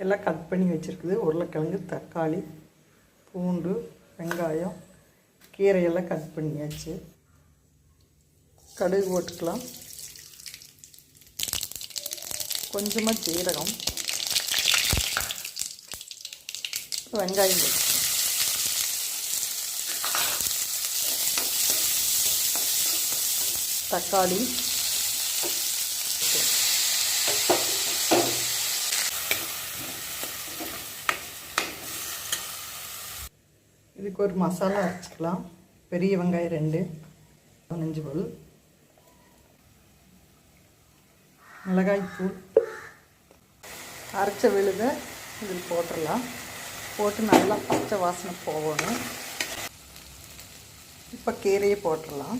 எல்லாம் கட் பண்ணி வச்சுருக்குது. உருளைக்கிழங்கு, தக்காளி, பூண்டு, வெங்காயம், கீரையெல்லாம் கட் பண்ணியாச்சு. கடுகு போட்டுக்கலாம், கொஞ்சமாக சீரகம், வெங்காயம் போட்டுக்கலாம், தக்காளி, இதுக்கு ஒரு மசாலா அரைச்சிக்கலாம். பெரிய வெங்காயம் 2, 15 பல், மிளகாய்த்தூள், அரைச்ச விழுதை இதில் போட்டுடலாம். போட்டு நல்லா பச்சை வாசனை போகணும். இப்போ கீரையை போட்டுடலாம்.